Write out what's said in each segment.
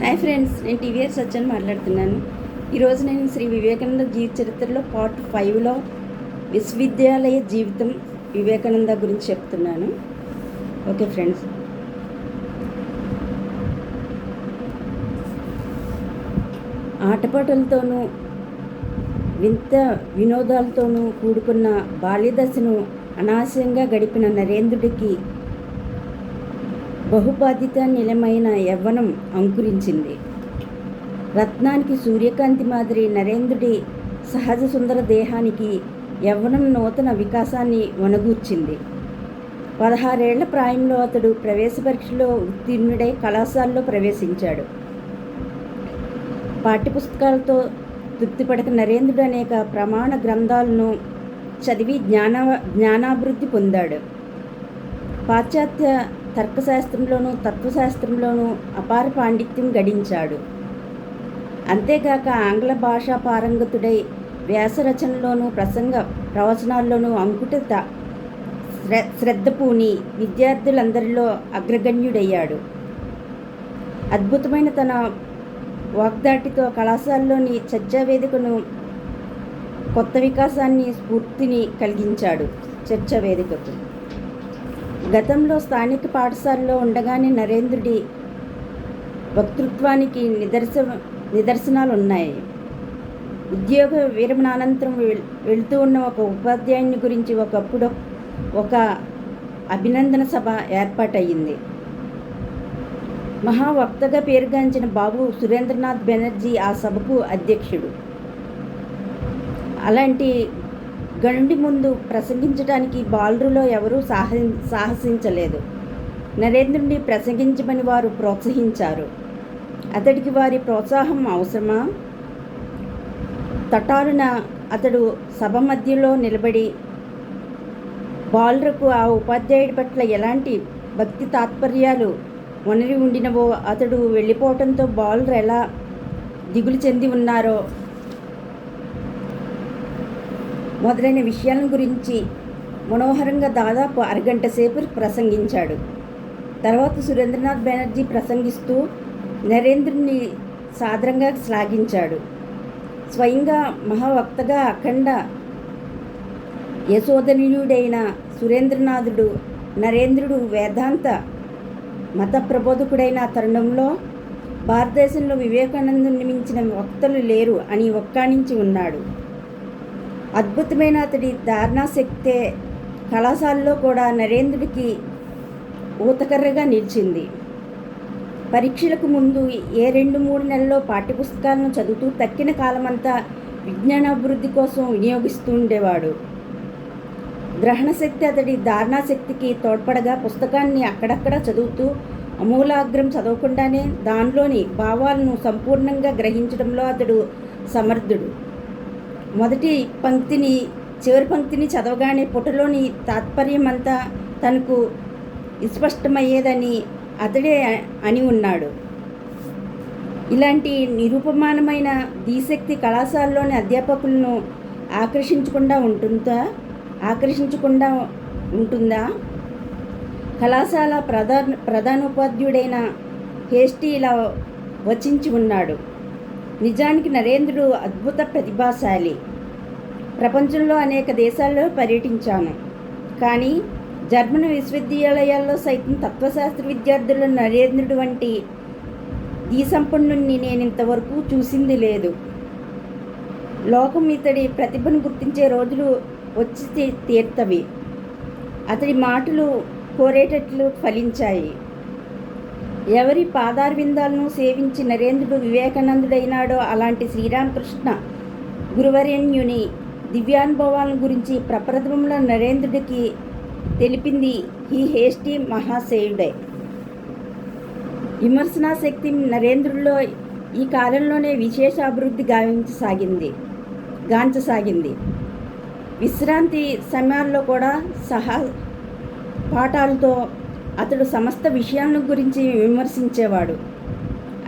Hi friends, నేను TVR సత్యని మాట్లాడుతున్నాను. ఈరోజు నేను శ్రీ వివేకానంద జీవిత చరిత్రలో పార్ట్ 5లో విశ్వవిద్యాలయ జీవితం వివేకానంద గురించి చెప్తున్నాను. ఓకే ఫ్రెండ్స్, ఆటపాటలతోనూ వింత వినోదాలతోనూ కూడుకున్న బాల్యదశను అనాశయంగా గడిపిన నరేంద్రుడికి బహుబాధ్యత నిలమైన యవ్వనం అంకురించింది. రత్నానికి సూర్యకాంతి మాదిరి నరేంద్రుడి సహజ సుందర దేహానికి యవ్వనం నూతన వికాసాన్ని వనగూర్చింది. 16 ఏళ్ల ప్రాయంలో అతడు ప్రవేశ పరీక్షలో ఉత్తీర్ణుడై కళాశాలలో ప్రవేశించాడు. పాఠ్యపుస్తకాలతో తృప్తిపడక నరేంద్రుడు అనేక ప్రమాణ గ్రంథాలను చదివి జ్ఞానాభివృద్ధి పొందాడు. పాశ్చాత్య తర్కశాస్త్రంలోనూ తత్వశాస్త్రంలోనూ అపార పాండిత్యం గడించాడు. అంతేగాక ఆంగ్ల భాషా పారంగతుడై వ్యాసరచనలోనూ ప్రవచనాల్లోనూ అంకుట శ్రద్ధ పూని విద్యార్థులందరిలో అగ్రగణ్యుడయ్యాడు. అద్భుతమైన తన వాగ్దాటితో కళాశాలలోని చర్చావేదికను కొత్త వికాసాన్ని స్ఫూర్తిని కలిగించాడు. చర్చావేదికకు గతంలో స్థానిక పాఠశాలలో ఉండగానే నరేంద్రుడి వక్తృత్వానికి నిదర్శనాలు ఉన్నాయి. ఉద్యోగ విరమణానంతరం వెళుతూ ఉన్న ఒక ఉపాధ్యాయుని గురించి ఒకప్పుడు ఒక అభినందన సభ ఏర్పాటయ్యింది. మహావక్తగా పేరుగాంచిన బాబు సురేంద్రనాథ్ బెనర్జీ ఆ సభకు అధ్యక్షుడు. అలాంటి గనుడి ముందు ప్రసంగించడానికి బాలురులో ఎవరూ సాహసించలేదు. నరేంద్రుడిని ప్రసంగించమని వారు ప్రోత్సహించారు. అతడికి వారి ప్రోత్సాహం అవసరమా? తటారున అతడు సభ మధ్యలో నిలబడి బాలురకు ఆ ఉపాధ్యాయుడి పట్ల ఎలాంటి భక్తి తాత్పర్యాలు ఒనరి ఉండినవో, అతడు వెళ్ళిపోవడంతో బాలురు ఎలా దిగులు చెంది ఉన్నారో మొదలైన విషయాల గురించి మనోహరంగా దాదాపు అరగంట సేపు ప్రసంగించాడు. తర్వాత సురేంద్రనాథ్ బెనర్జీ ప్రసంగిస్తూ నరేంద్రుని సాదరంగా శ్లాఘించాడు. స్వయంగా మహావక్తగా అఖండ యశోధనీయుడైన సురేంద్రనాథుడు నరేంద్రుడు వేదాంత మత ప్రబోధకుడైన తరుణంలో భారతదేశంలో వివేకానందుని మించిన వక్తలు లేరు అని ఒక్కాణించి ఉన్నాడు. అద్భుతమైన అతడి ధారణాశక్తే కళాశాలలో కూడా నరేంద్రుడికి ఊతకర్రగా నిలిచింది. పరీక్షలకు ముందు 2-3 నెలల్లో పాఠ్యపుస్తకాలను చదువుతూ తక్కిన కాలమంతా విజ్ఞానాభివృద్ధి కోసం వినియోగిస్తూ ఉండేవాడు. గ్రహణశక్తి అతడి ధారణాశక్తికి తోడ్పడగా పుస్తకాన్ని అక్కడక్కడ చదువుతూ అమూలాగ్రం చదవకుండానే దానిలోని భావాలను సంపూర్ణంగా గ్రహించడంలో అతడు సమర్థుడు. మొదటి పంక్తిని చివరి పంక్తిని చదవగానే పుటలోని తాత్పర్యం అంతా తనకు విస్పష్టమయ్యేదని అతడే అని ఉన్నాడు. ఇలాంటి నిరూపమానమైన ధీశక్తి కళాశాలలోని అధ్యాపకులను ఆకర్షించకుండా ఉంటుందా? కళాశాల ప్రధానోపాధ్యాయుడైన హేస్టీ ఇలా వచించి ఉన్నాడు. నిజానికి నరేంద్రుడు అద్భుత ప్రతిభాశాలి. ప్రపంచంలో అనేక దేశాల్లో పర్యటించాను. కానీ జర్మన్ విశ్వవిద్యాలయాల్లో సైతం తత్వశాస్త్ర విద్యార్థుల నరేంద్రుడు వంటి ధీసంపన్నుని నేను ఇంతవరకు చూసింది లేదు. లోకం ఇతడి ప్రతిభను గుర్తించే రోజులు వచ్చి తీర్తవి. అతడి మాటలు కోరేటట్లు ఫలించాయి. ఎవరి పాదారవిందాలను సేవించి నరేంద్రుడు వివేకానందుడైనాడో అలాంటి శ్రీరామకృష్ణ గురువరేణ్యుని దివ్యానుభవాలను గురించి ప్రప్రథమంలో నరేంద్రుడికి తెలిపింది ఈ హేస్టీ మహాశయుడే. విమర్శనా శక్తి నరేంద్రుడిలో ఈ కాలంలోనే విశేష అభివృద్ధి గాంచసాగింది. విశ్రాంతి సమయాల్లో కూడా పాఠాలతో అతడు సమస్త విషయాలను గురించి విమర్శించేవాడు.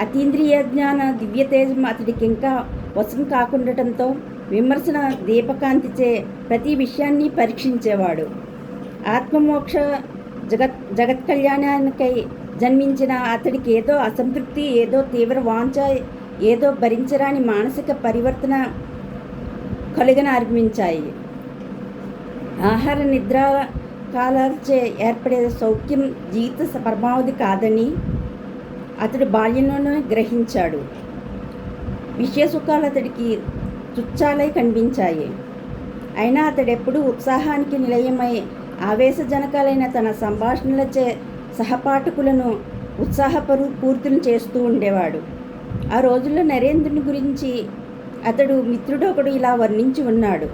అతీంద్రియ జ్ఞాన దివ్యతేజం అతడికి ఇంకా వశం కాకుండటంతో విమర్శన దీపకాంతిచే ప్రతి విషయాన్ని పరీక్షించేవాడు. ఆత్మమోక్ష జగత్ కళ్యాణానికై జన్మించిన అతడికి ఏదో అసంతృప్తి, ఏదో తీవ్ర వాంఛ, ఏదో భరించరాని మానసిక పరివర్తన కలుగనారంభించాయి. ఆహార నిద్ర కాలాలచే ఏర్పడే సౌఖ్యం జీవిత పరమావధి కాదని అతడు బాల్యంలోనే గ్రహించాడు. విషయ సుఖాలు అతడికి తుచ్చాలై కనిపించాయి. అయినా అతడెప్పుడూ ఉత్సాహానికి నిలయమై ఆవేశజనకాలైన తన సంభాషణలచే సహపాఠకులను పూర్తులు చేస్తూ ఉండేవాడు. ఆ రోజుల్లో నరేంద్రుని గురించి అతడు మిత్రుడొకడు ఇలా వర్ణించి ఉన్నాడు: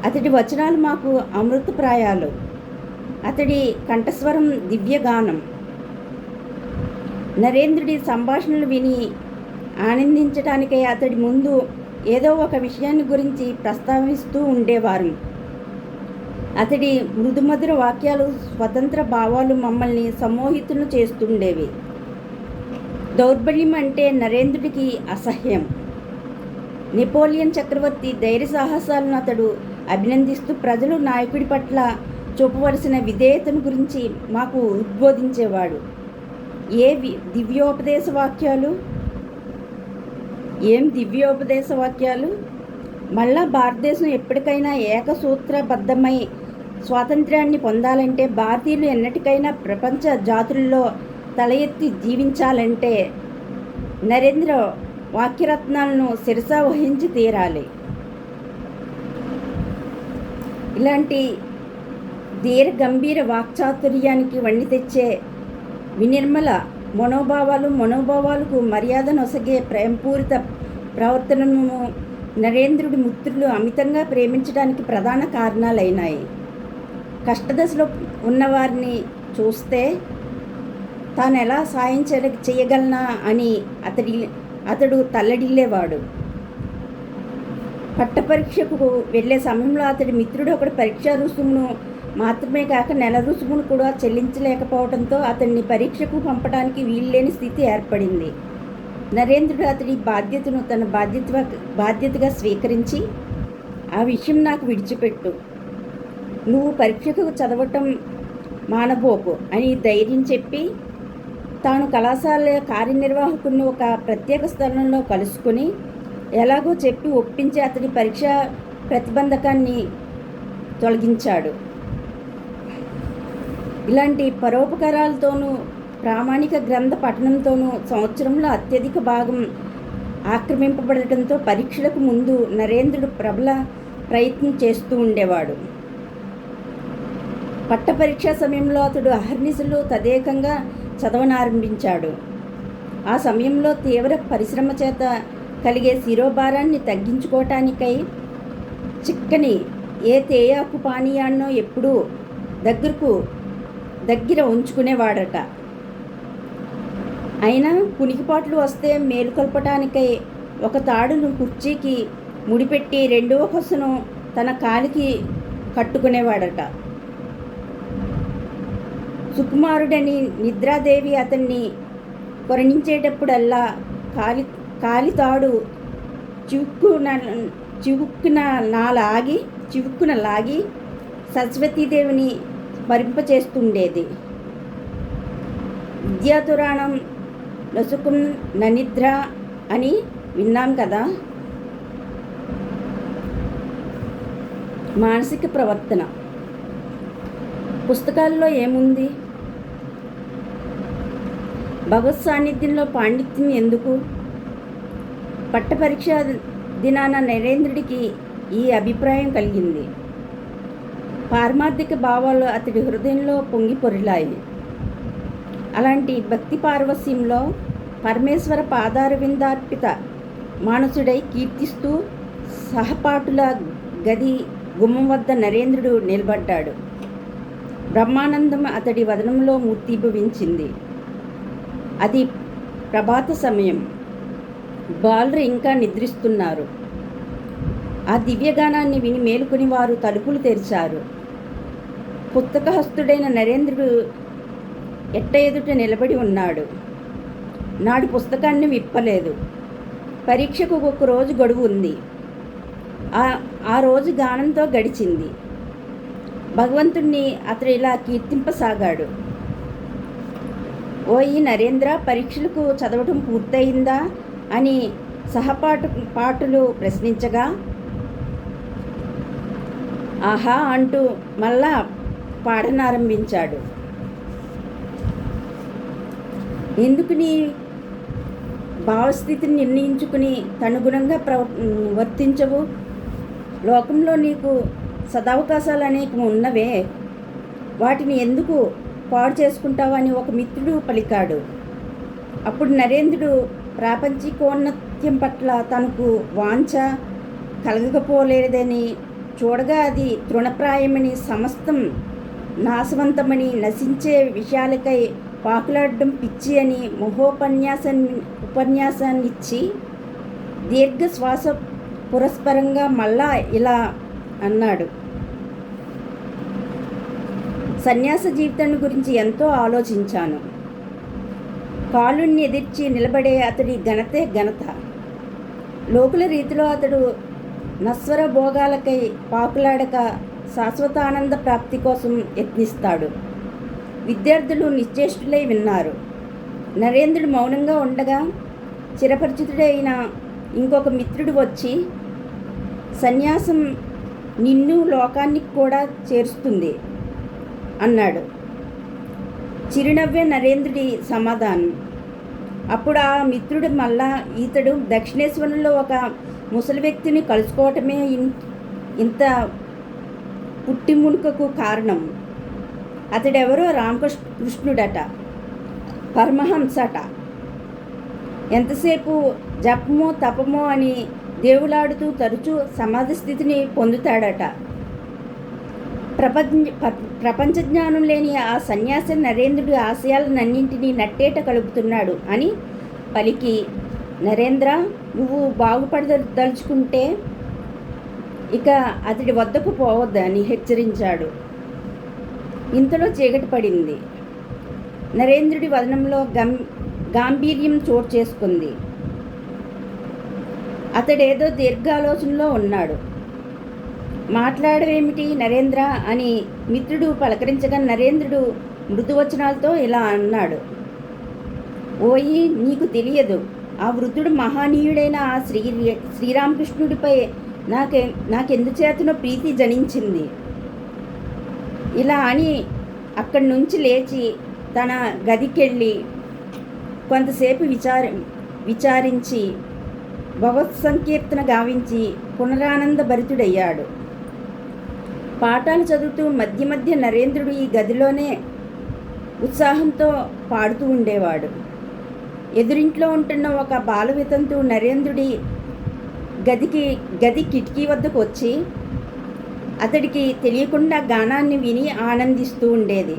అతడి వచనాలు మాకు అమృతప్రాయాలు, అతడి కంఠస్వరం దివ్యగానం. నరేంద్రుడి సంభాషణలు విని ఆనందించటానికై అతడి ముందు ఏదో ఒక విషయాన్ని గురించి ప్రస్తావిస్తూ ఉండేవారు. అతడి మృదుమధుర వాక్యాలు, స్వతంత్ర భావాలు మమ్మల్ని సమ్మోహితులను చేస్తుండేవి. దౌర్బల్యం అంటే నరేంద్రుడికి అసహ్యం. నెపోలియన్ చక్రవర్తి ధైర్య సాహసాలను అతడు అభినందిస్తూ ప్రజలు నాయకుడి పట్ల చూపవలసిన విధేయతను గురించి మాకు ఉద్బోధించేవాడు. ఏం దివ్యోపదేశ వాక్యాలు! మళ్ళా భారతదేశం ఎప్పటికైనా ఏకసూత్రబద్ధమై స్వాతంత్ర్యాన్ని పొందాలంటే, భారతీయులు ఎన్నటికైనా ప్రపంచ జాతుల్లో తల ఎత్తి జీవించాలంటే నరేంద్ర వాక్యరత్నాలను శిరస వహించి తీరాలి. ఇలాంటి ధీర గంభీర వాక్చాతుర్యానికి వణ్ణి తెచ్చే వినిర్మల మనోభావాలకు మర్యాద నొసగే ప్రేమపూరిత ప్రవర్తనను నరేంద్రుడి మిత్రులు అమితంగా ప్రేమించడానికి ప్రధాన కారణాలైనాయి. కష్టదశలో ఉన్నవారిని చూస్తే తాను ఎలా సాయం చేయగలనా అని అతడు తల్లడిల్లేవాడు. పట్టపరీక్షకు వెళ్ళే సమయంలో అతడి మిత్రుడు ఒకడు పరీక్షా రుసుమును మాత్రమే కాక నెల రుసుమును కూడా చెల్లించలేకపోవడంతో అతన్ని పరీక్షకు పంపడానికి వీల్లేని స్థితి ఏర్పడింది. నరేంద్రుడు అతడి బాధ్యతను తన బాధ్యతగా స్వీకరించి, ఆ విషయం నాకు విడిచిపెట్టు, నువ్వు పరీక్షకు చదవటం మానబోకు అని ధైర్యం చెప్పి, తాను కళాశాల కార్యనిర్వాహకుడిని ఒక ప్రత్యేక స్థలంలో కలుసుకుని ఎలాగో చెప్పి ఒప్పించి అతడి పరీక్షా ప్రతిబంధకాన్ని తొలగించాడు. ఇలాంటి పరోపకారాలతోనూ ప్రామాణిక గ్రంథ పఠనంతోనూ సంవత్సరంలో అత్యధిక భాగం ఆక్రమింపబడటంతో పరీక్షలకు ముందు నరేంద్రుడు ప్రబల ప్రయత్నం చేస్తూ ఉండేవాడు. పరీక్షా సమయంలో అతడు అహర్నిశలు తదేకంగా చదవనారంభించాడు. ఆ సమయంలో తీవ్ర పరిశ్రమ చేత కలిగే శిరోభారాన్ని తగ్గించుకోవటానికై చిక్కని ఏ తేయాకు పానీయాన్నో ఎప్పుడూ దగ్గర ఉంచుకునేవాడట. అయినా కునికిపాట్లు వస్తే మేలుకొల్పటానికై ఒక తాడును కుర్చీకి ముడిపెట్టి రెండవ కొసను తన కాలికి కట్టుకునేవాడట. సుకుమారుడని నిద్రాదేవి అతన్ని కరుణించేటప్పుడల్లా కాలి తాడు చివుక్కున లాగి సరస్వతీదేవిని స్మరింపచేస్తుండేది. విద్యాతురాణం నసుకున్ ననిద్ర అని విన్నాం కదా. మానసిక ప్రవర్తన పుస్తకాల్లో ఏముంది? భగవత్ సాన్నిధ్యంలో పాండిత్యం ఎందుకు? పరీక్ష దినాన నరేంద్రుడికి ఈ అభిప్రాయం కలిగింది. పారమార్థిక భావాలు అతడి హృదయంలో పొంగి పొరిలాయి. అలాంటి భక్తి పారవస్యంలో పరమేశ్వర పాదారవిందార్పిత మానసుడై కీర్తిస్తూ సహపాఠుల గది గుమ్మం వద్ద నరేంద్రుడు నిలబడ్డాడు. బ్రహ్మానందం అతడి వదనంలో మూర్తీభవించింది. అది ప్రభాత సమయం. బాలురు ఇంకా నిద్రిస్తున్నారు. ఆ దివ్యగానాన్ని విని మేలుకుని వారు తలుపులు తెరిచారు. పుస్తకహస్తుడైన నరేంద్రుడు ఎట్ట ఎదుట నిలబడి ఉన్నాడు. నాడు పుస్తకాన్ని విప్పలేదు. పరీక్షకు ఒక రోజు గడువు ఉంది. ఆ రోజు గానంతో గడిచింది. భగవంతుణ్ణి అతడు ఇలా కీర్తింపసాగాడు: ఓయి నరేంద్ర, పరీక్షలకు చదవటం పూర్తయిందా అని పాటులు ప్రశ్నించగా, ఆహా అంటూ మళ్ళా పాడనారంభించాడు. ఎందుకు నీ భావస్థితిని నిర్ణయించుకుని తనుగుణంగా వర్తించవు? లోకంలో నీకు సదవకాశాలు అనేకం ఉన్నవే, వాటిని ఎందుకు పాడు చేసుకుంటావు అని ఒక మిత్రుడు పలికాడు. అప్పుడు నరేంద్రుడు ప్రాపంచికోన్నత్యం పట్ల తనకు వాంఛ కలగకపోలేదని చూడగా అది తృణప్రాయమని, సమస్తం నాశవంతమని, నశించే విషయాలకై పాకులాడడం పిచ్చి అని ఉపన్యాసాన్నిచ్చి దీర్ఘ శ్వాస పురస్పరంగా మళ్ళా ఇలా అన్నాడు. సన్యాస జీవితాన్ని గురించి ఎంతో ఆలోచించాను. కాలుణ్ణి ఎదిర్చి నిలబడే అతడి ఘనతే ఘనత. లోకుల రీతిలో అతడు నశ్వర భోగాలకై పాకులాడక శాశ్వతానంద ప్రాప్తి కోసం యత్నిస్తాడు. విద్యార్థులు నిశ్చేష్టులై విన్నారు. నరేంద్రుడు మౌనంగా ఉండగా చిరపరిచితుడైన ఇంకొక మిత్రుడు వచ్చి, సన్యాసం నిన్ను లోకానికి కూడా చేరుస్తుంది అన్నాడు. చిరునవ్వే నరేంద్రుడి సమాధానం. అప్పుడు ఆ మిత్రుడు మళ్ళా, ఇతడు దక్షిణేశ్వరంలో ఒక ముసలి వ్యక్తిని కలుసుకోవటమే ఇంత పుట్టిమునుకకు కారణం. అతడెవరో రామకృష్ణుడట, పరమహంసట. ఎంతసేపు జపమో తపమో అని దేవులాడుతూ తరచూ సమాధి స్థితిని పొందుతాడట. ప్రపంచ జ్ఞానం లేని ఆ సన్యాసి నరేంద్రుడి ఆశయాలన్నింటినీ నట్టేట కలుపుతున్నాడు అని పలికి, నరేంద్ర, నువ్వు బాగుపడదలుచుకుంటే ఇక అతడి వద్దకు పోవద్దని హెచ్చరించాడు. ఇంతలో చీకటి పడింది. నరేంద్రుడి వదనంలో గాంభీర్యం చోటు చేసుకుంది. అతడేదో దీర్ఘాలోచనలో ఉన్నాడు. మాట్లాడవేమిటి నరేంద్ర అని మిత్రుడు పలకరించగా నరేంద్రుడు మృదువచనాలతో ఇలా అన్నాడు. ఓయి, నీకు తెలియదు, ఆ వృద్ధుడు మహానీయుడైన ఆ శ్రీరామకృష్ణుడిపై నాకెందుచేతనో ప్రీతి జనించింది. ఇలా అని అక్కడి నుంచి లేచి తన గదికెళ్ళి కొంతసేపు విచారించి భగవత్ సంకీర్తన గావించి పునరానంద భరితుడయ్యాడు. పాఠాలు చదువుతూ మధ్య మధ్య నరేంద్రుడు ఈ గదిలోనే ఉత్సాహంతో పాడుతూ ఉండేవాడు. ఎదురింట్లో ఉంటున్న ఒక బాలవితంతు నరేంద్రుడి గది కిటికీ వద్దకు వచ్చి అతడికి తెలియకుండా గానాన్ని విని ఆనందిస్తూ ఉండేది.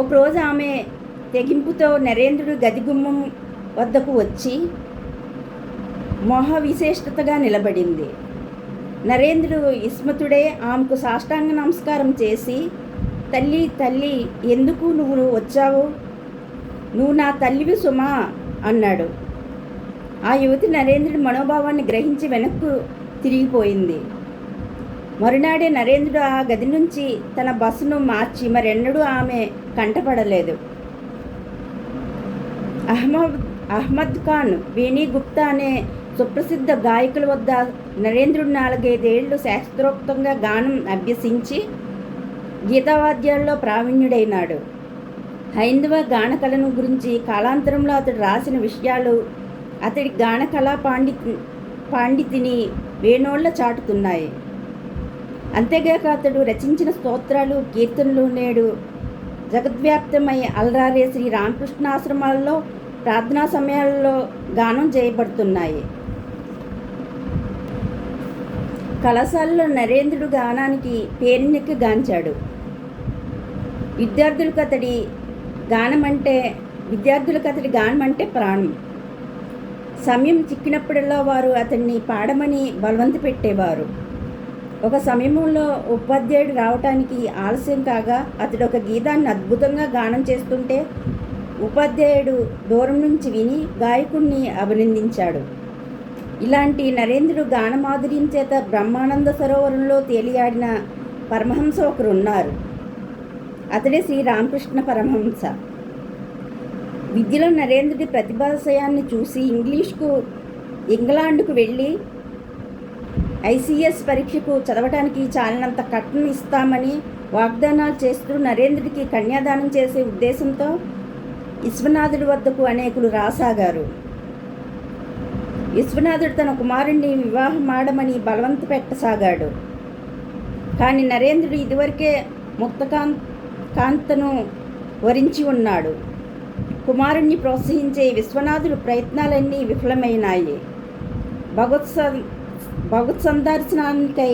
ఒకరోజు ఆమె తెగింపుతో నరేంద్రుడు గది గుమ్మం వద్దకు వచ్చి మోహ విశేషతగా నిలబడింది. నరేంద్రుడు ఇస్మతుడే ఆమెకు సాష్టాంగ నమస్కారం చేసి, తల్లి తల్లి, ఎందుకు నువ్వు వచ్చావు? నువ్వు నా తల్లివి సుమా అన్నాడు. ఆ యువతి నరేంద్రుడి మనోభావాన్ని గ్రహించి వెనక్కు తిరిగిపోయింది. మరునాడే నరేంద్రుడు ఆ గది నుంచి తన బస్సును మార్చి మరెన్నడూ ఆమె కంటపడలేదు. అహ్మద్ ఖాన్, వేణి గుప్తా అనే సుప్రసిద్ధ గాయకుల వద్ద నరేంద్రుడు 4-5 ఏళ్ళు శాస్త్రోక్తంగా గానం అభ్యసించి గీతావాద్యాల్లో ప్రావీణ్యుడైనాడు. హైందవ గానకళను గురించి కాలాంతరంలో అతడు రాసిన విషయాలు అతడి గానకళా పాండితిని వేణోళ్ల చాటుతున్నాయి. అంతేగాక అతడు రచించిన స్తోత్రాలు, కీర్తనలు నేడు జగద్వ్యాప్తమై అలరారే శ్రీ రామకృష్ణాశ్రమాలలో ప్రార్థనా సమయాల్లో గానం చేయబడుతున్నాయి. కళాశాలలో నరేంద్రుడు గానానికి పేరెన్నిక గాంచాడు. విద్యార్థులకు అతడి గానం అంటే ప్రాణం. సమయం చిక్కినప్పుడల్లా వారు అతన్ని పాడమని బలవంత పెట్టేవారు. ఒక సమయంలో ఉపాధ్యాయుడు రావటానికి ఆలస్యం కాగా అతడు ఒక గీతాన్ని అద్భుతంగా గానం చేస్తుంటే ఉపాధ్యాయుడు దూరం నుంచి విని గాయకుడిని అభినందించాడు. ఇలాంటి నరేంద్రుడు గానమాధుర్యం చేత బ్రహ్మానంద సరోవరంలో తేలియాడిన పరమహంస ఒకరు ఉన్నారు. అతడే శ్రీ రామకృష్ణ పరమహంస. విద్యలో నరేంద్రుడి ప్రతిభాశయాన్ని చూసి ఇంగ్లాండ్కు వెళ్ళి ఐసీఎస్ పరీక్షకు చదవటానికి చాలినంత కట్నం ఇస్తామని వాగ్దానాలు చేస్తూ నరేంద్రుడికి కన్యాదానం చేసే ఉద్దేశంతో విశ్వనాథుడి వద్దకు అనేకులు రాసాగారు. విశ్వనాథుడు తన కుమారుణ్ణి వివాహం ఆడమని బలవంత పెట్టసాగాడు. కానీ నరేంద్రుడు ఇదివరకే ముక్తకాంతను వరించి ఉన్నాడు. కుమారుణ్ణి ప్రోత్సహించే విశ్వనాథుడు ప్రయత్నాలన్నీ విఫలమైనాయి. భగవత్ సందర్శనానికై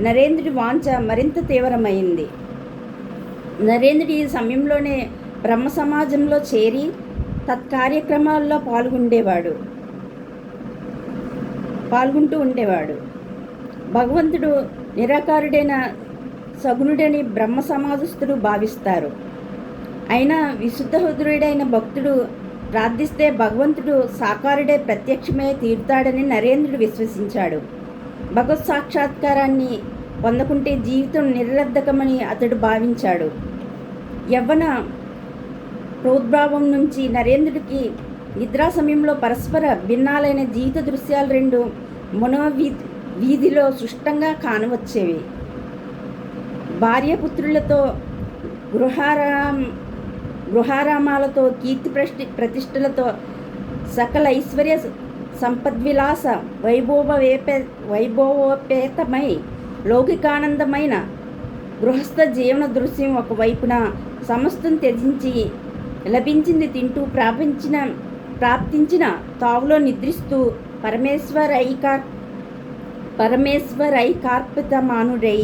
నరేంద్రుడి వాంఛ మరింత తీవ్రమైంది. నరేంద్రుడు ఈ సమయంలోనే బ్రహ్మ సమాజంలో చేరి తత్కార్యక్రమాల్లో పాల్గొంటూ ఉండేవాడు. భగవంతుడు నిరాకారుడైన సగుణుడని బ్రహ్మ సమాజస్థుడు భావిస్తారు. అయినా విశుద్ధ హృదయుడైన భక్తుడు ప్రార్థిస్తే భగవంతుడు సాకారుడే ప్రత్యక్షమే తీరుతాడని నరేంద్రుడు విశ్వసించాడు. భగవత్ సాక్షాత్కారాన్ని పొందకుంటే జీవితం నిరర్ధకమని అతడు భావించాడు. యవ్వన ప్రోద్భావం నుంచి నరేంద్రుడికి నిద్రా సమయంలో పరస్పర భిన్నాలైన జీవిత దృశ్యాలు రెండు మనోవీధిలో స్పష్టంగా కానవచ్చేవి. భార్యపుత్రులతో గృహారామాలతో కీర్తి ప్రతిష్టలతో సకల ఐశ్వర్య సంపద్విలాస వైభవోపేతమై లౌకికానందమైన గృహస్థ జీవన దృశ్యం ఒకవైపున సమస్తం త్యజించి లభించింది తింటూ ప్రాప్తించిన తావులో నిద్రిస్తూ పరమేశ్వరైకార్పితమానుడై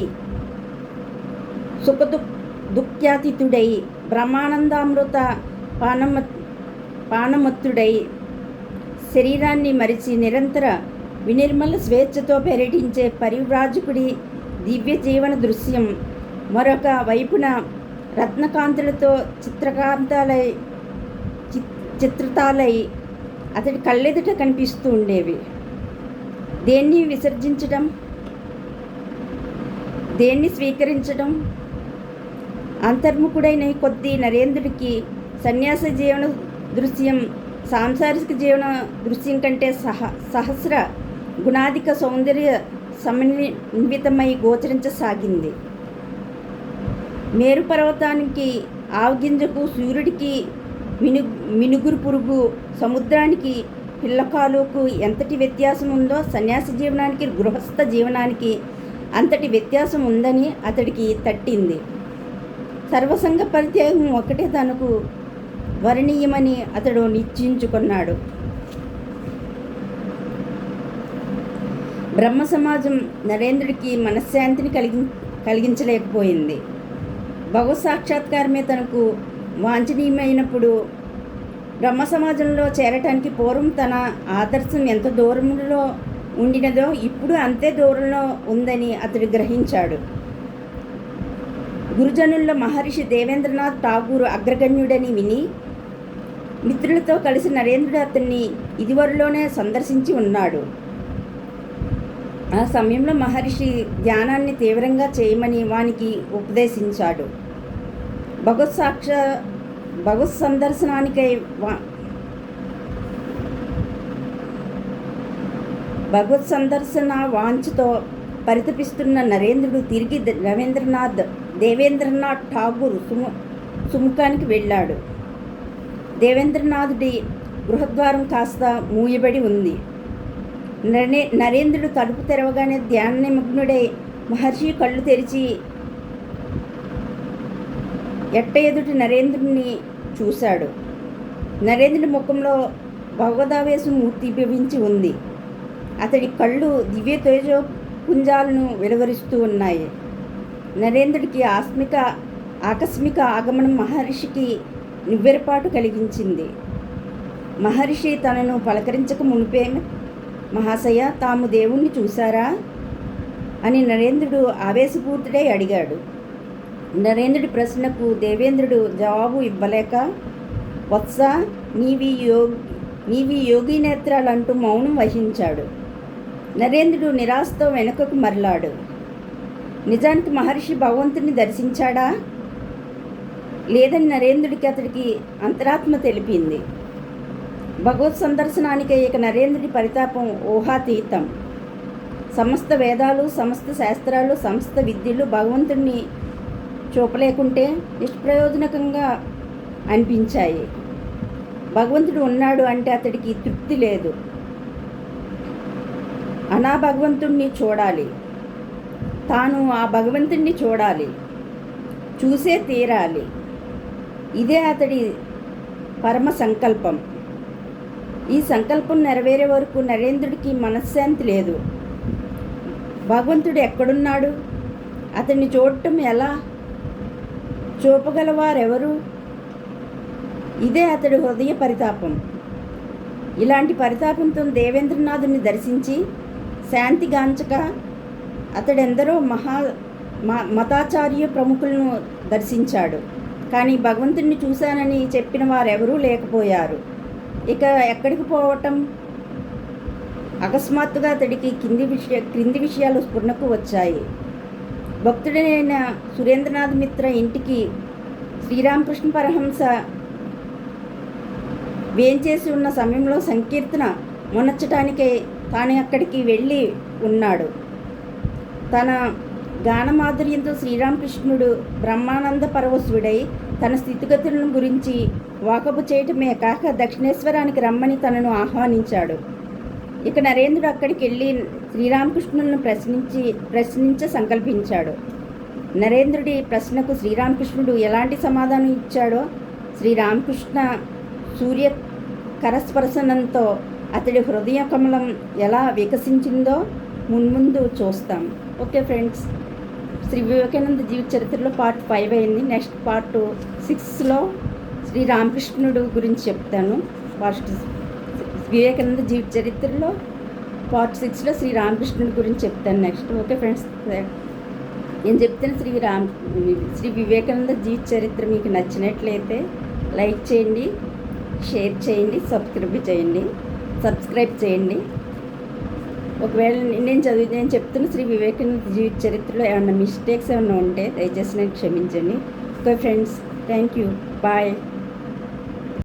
దుఃఖ్యాతిథుడై బ్రహ్మానందామృత పానమత్తుడై శరీరాన్ని మరిచి నిరంతర వినిర్మల స్వేచ్ఛతో పర్యటించే పరివ్రాజకుడి దివ్య జీవన దృశ్యం మరొక వైపున రత్నకాంతులతో చిత్రితాలై అతడి కళ్ళెదుట కనిపిస్తూ ఉండేవి. దేన్ని విసర్జించడం, దేన్ని స్వీకరించడం? అంతర్ముఖుడైన కొద్దీ నరేంద్రుడికి సన్యాస జీవన దృశ్యం సాంసారిక జీవన దృశ్యం కంటే సహస్ర గుణాధిక సౌందర్య సమన్వితమై గోచరించసాగింది. మేరు పర్వతానికి ఆవగింజకు, సూర్యుడికి మినుగురు పురుగు, సముద్రానికి పిల్లకాలుకు ఎంతటి వ్యత్యాసం ఉందో సన్యాస జీవనానికి గృహస్థ జీవనానికి అంతటి వ్యత్యాసం ఉందని అతడికి తట్టింది. సర్వసంగ పరిత్యాగం ఒకటే తనకు వర్ణీయమని అతడు నిశ్చయించుకున్నాడు. బ్రహ్మ సమాజం నరేంద్రుడికి మనశ్శాంతిని కలిగించలేకపోయింది. భగవత్ సాక్షాత్కారమే తనకు వాంఛనీయమైనప్పుడు బ్రహ్మ సమాజంలో చేరటానికి పూర్వం తన ఆదర్శం ఎంత దూరంలో ఉండినదో ఇప్పుడు అంతే దూరంలో ఉందని అతడు గ్రహించాడు. గురుజనుల్లో మహర్షి దేవేంద్రనాథ్ ఠాగూర్ అగ్రగణ్యుడని విని మిత్రులతో కలిసి నరేంద్రుడు అతన్ని ఇదివరలోనే సందర్శించి ఉన్నాడు. ఆ సమయంలో మహర్షి ధ్యానాన్ని తీవ్రంగా చేయమని వానికి ఉపదేశించాడు. భగవత్ సందర్శనానికై భగవత్ సందర్శన వాంఛతో పరితపిస్తున్న నరేంద్రుడు తిరిగి దేవేంద్రనాథ్ ఠాగూర్ సుముఖానికి వెళ్ళాడు. దేవేంద్రనాథుడి గృహద్వారం కాస్త మూయబడి ఉంది. నరేంద్రుడు తలుపు తెరవగానే ధ్యాన నిమగ్నుడై మహర్షి కళ్ళు తెరిచి ఎదుటి నరేంద్రుడిని చూశాడు. నరేంద్రుడి ముఖంలో భగవదావేశం మూర్తిభవించి ఉంది. అతడి కళ్ళు దివ్య తేజోపుంజాలను వెలువరిస్తూ ఉన్నాయి. నరేంద్రుడికి ఆకస్మిక ఆగమనం మహర్షికి నివ్వెరపాటు కలిగించింది. మహర్షి తనను పలకరించక మునిపే, మహాశయ, తాము దేవుణ్ణి చూశారా అని నరేంద్రుడు ఆవేశపూరితుడై అడిగాడు. నరేంద్రుడి ప్రశ్నకు దేవేంద్రుడు జవాబు ఇవ్వలేక, వత్స, నీవి యోగి నేత్రాలంటూ మౌనం వహించాడు. నరేంద్రుడు నిరాశతో వెనుకకు మరలాడు. నిజానికి మహర్షి భగవంతుని దర్శించాడా లేదని నరేంద్రుడికి అతడికి అంతరాత్మ తెలిపింది. భగవత్ సందర్శనానికే ఇక నరేంద్రుడి పరితాపం ఊహాతీతం. సమస్త వేదాలు, సమస్త శాస్త్రాలు, సమస్త విద్యలు భగవంతుడిని చూపలేకుంటే నిష్ప్రయోజనకంగా అనిపించాయి. భగవంతుడు ఉన్నాడు అంటే అతడికి తృప్తి లేదు. అనా భగవంతుణ్ణి చూడాలి, తాను ఆ భగవంతుణ్ణి చూడాలి, చూసే తీరాలి. ఇదే అతడి పరమ సంకల్పం. ఈ సంకల్పం నెరవేరే వరకు నరేంద్రుడికి మనశ్శాంతి లేదు. భగవంతుడు ఎక్కడున్నాడు, అతన్ని చూడటం ఎలా, చూపగలవారెవరు? ఇదే అతడి హృదయ పరితాపం. ఇలాంటి పరితాపంతో దేవేంద్రనాథుని దర్శించి శాంతిగాంచక అతడెందరో మతాచార్య ప్రముఖులను దర్శించాడు. కానీ భగవంతుడిని చూశానని చెప్పిన వారెవరూ లేకపోయారు. ఇక ఎక్కడికి పోవటం? అకస్మాత్తుగా అతడికి క్రింది విషయాలు స్ఫురణకు వచ్చాయి. భక్తుడైన సురేంద్రనాథ్ మిత్ర ఇంటికి శ్రీరామకృష్ణ పరహంస వేంచేసి ఉన్న సమయంలో సంకీర్తన మొనర్చటానికే తాను అక్కడికి వెళ్ళి ఉన్నాడు. తన గానమాధుర్యంతో శ్రీరామకృష్ణుడు బ్రహ్మానంద పరవశుడై తన స్థితిగతులను గురించి వాకబు చేయటమే కాక దక్షిణేశ్వరానికి రమ్మని తనను ఆహ్వానించాడు. ఇక నరేంద్రుడు అక్కడికి వెళ్ళి శ్రీరామకృష్ణులను ప్రశ్నించ సంకల్పించాడు. నరేంద్రుడి ప్రశ్నకు శ్రీరామకృష్ణుడు ఎలాంటి సమాధానం ఇచ్చాడో, శ్రీరామకృష్ణ సూర్య కరస్పర్శనంతో అతడి హృదయ కమలం ఎలా వికసించిందో మున్ముందు చూస్తాం. ఓకే ఫ్రెండ్స్, శ్రీ వివేకానంద జీవిత చరిత్రలో పార్ట్ 5 అయింది. నెక్స్ట్ పార్ట్ 6లో శ్రీరామకృష్ణుడు గురించి చెప్తాను. వివేకానంద జీవిత చరిత్రలో పార్ట్ 6లో శ్రీరామకృష్ణుడి గురించి చెప్తాను నెక్స్ట్. ఓకే ఫ్రెండ్స్, నేను చెప్తాను శ్రీ వివేకానంద జీవిత చరిత్ర మీకు నచ్చినట్లయితే లైక్ చేయండి, షేర్ చేయండి, సబ్స్క్రైబ్ చేయండి. ఒకవేళ నేను చెప్తున్న శ్రీ వివేకానంద జీవిత చరిత్రలో ఏమన్నా మిస్టేక్స్ ఏమైనా ఉంటే దయచేసి నేను క్షమించండి. Okay friends, thank you, bye.